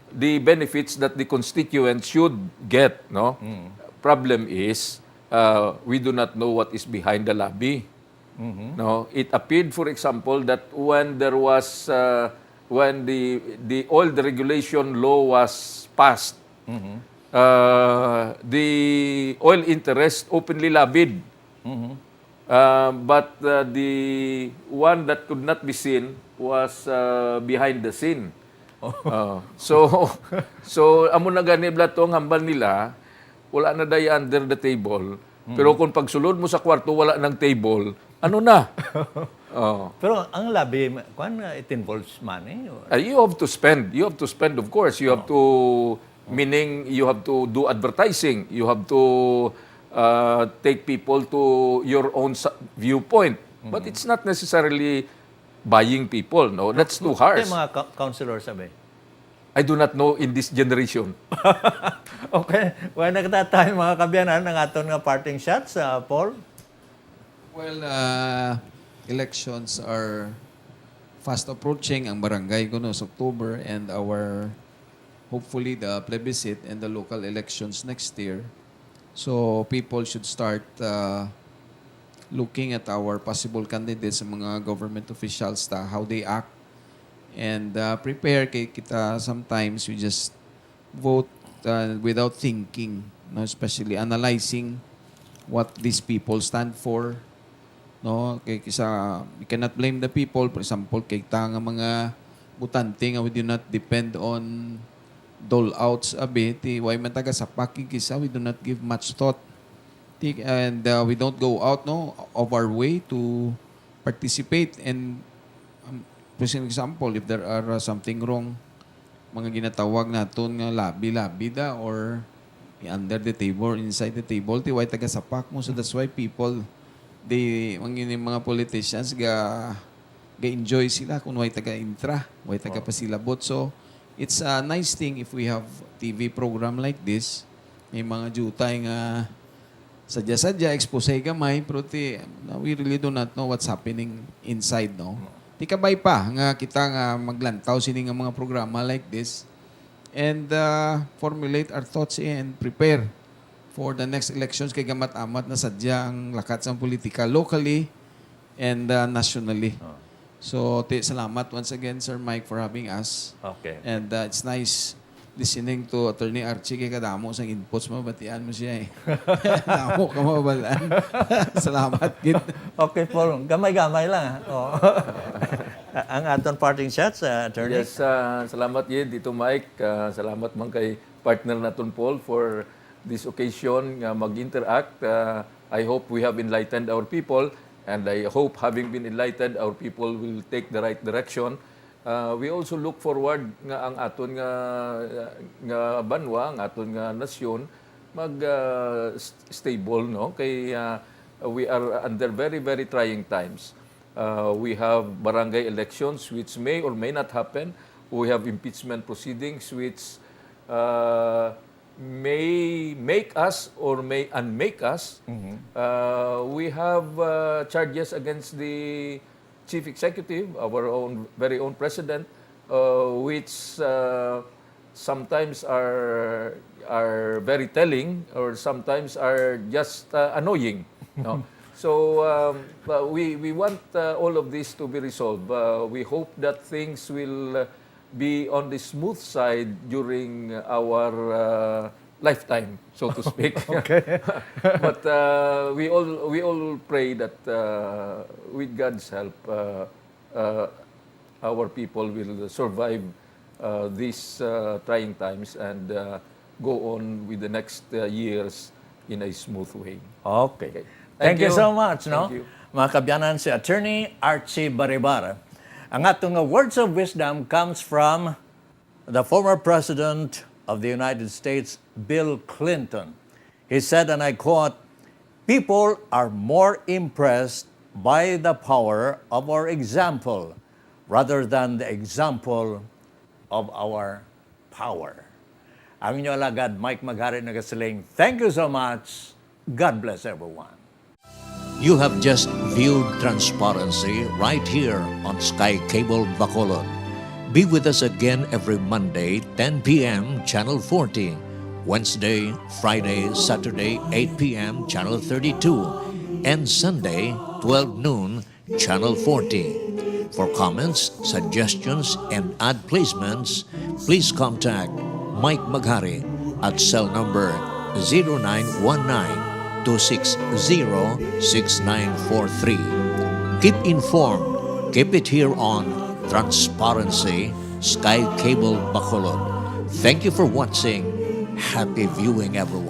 the benefits that the constituents should get. No, problem is we do not know what is behind the lobby. No, it appeared, for example, that when there was when the oil deregulation law was passed, the oil interest openly lobbied. But the one that could not be seen was behind the scene. So amo na gani blatong hambal nila, wala na day under the table. Pero kung pagsulod mo sa kwarto wala ng table, ano na? Pero ang lobby, it involves money. You have to spend. You have to spend, of course. You have to, meaning you have to do advertising. You have to take people to your own viewpoint. But it's not necessarily buying people. No, that's too harsh. Yung mga councilor sabi. I do not know in this generation. Okay. Well, nagtatay mga kabyanan ng aton nga parting shots, Paul. Well, elections are fast approaching. Ang barangay ko no, sa October and hopefully the plebiscite and the local elections next year. So people should start looking at our possible candidates, mga government officials, how they act, and prepare kay kita. Sometimes we just vote without thinking, no? Especially analyzing what these people stand for. No, kay kisa we cannot blame the people. For example, kay ta nga mga butante nga we do not depend on dole outs abiti why man taga sa pakikisa we do not give much thought. And we don't go out no of our way to participate. And for example, if there are something wrong, mga ginatawag naton nga labi da or under the table, inside the table, ti why taga sapak mo. So that's why people mga politicians ga enjoy sila kung why taga intra, why taga pasilabot. So it's a nice thing if we have TV program like this. May mga jutay nga sadya-sadya expose gamay pero we really do not know what's happening inside, no. Ti kabay pa nga kita nga maglantaw sini nga mga programa like this and formulate our thoughts and prepare for the next elections kay gamat-amat na sadya ang lakat sa politika locally and nationally. So, salamat once again, Sir Mike, for having us. Okay. And it's nice listening to Attorney Archie kay kadamo sa inputs mo. Batian mo siya eh. Damo ka mabalaan. Salamat, kid. Okay, Paul. Gamay-gamay lang. Oh. Ang aton parting shots, Attorney. Yes, salamat yun dito Mike. Salamat man kay partner naton Paul for this occasion mag-interact. I hope we have enlightened our people and I hope having been enlightened, our people will take the right direction. We also look forward nga ang aton nga banwa, ang aton nga nasyon mag stable, no? Kay we are under very very trying times. We have barangay elections which may or may not happen. we have impeachment proceedings which may make us or may unmake us. We have charges against the chief executive, our own very own president, which sometimes are very telling or sometimes are just annoying. No? So we want all of this to be resolved. We hope that things will be on the smooth side during our lifetime, so to speak. Okay. But we all pray that with God's help, our people will survive these trying times and go on with the next years in a smooth way. Okay. Thank Thank you you. so much, no? Thank you. Mga kabyanan, si Attorney Archie Baribar. Ang atong words of wisdom comes from the former President of the United States, Bill Clinton. He said, and I quote, "People are more impressed by the power of our example rather than the example of our power." Ang inyong alagad, Mike Maghari, nagasiling, thank you so much. God bless everyone. You have just viewed Transparency right here on Sky Cable Bacolod. Be with us again every Monday, 10 p.m., Channel 40. Wednesday, Friday, Saturday, 8 p.m., Channel 32. And Sunday, 12 noon, Channel 40. For comments, suggestions, and ad placements, please contact Mike Maghari at cell number 0919-260-6943. Keep informed. Keep it here on Transparency, Sky Cable Bacolod. Thank you for watching. Happy viewing, everyone.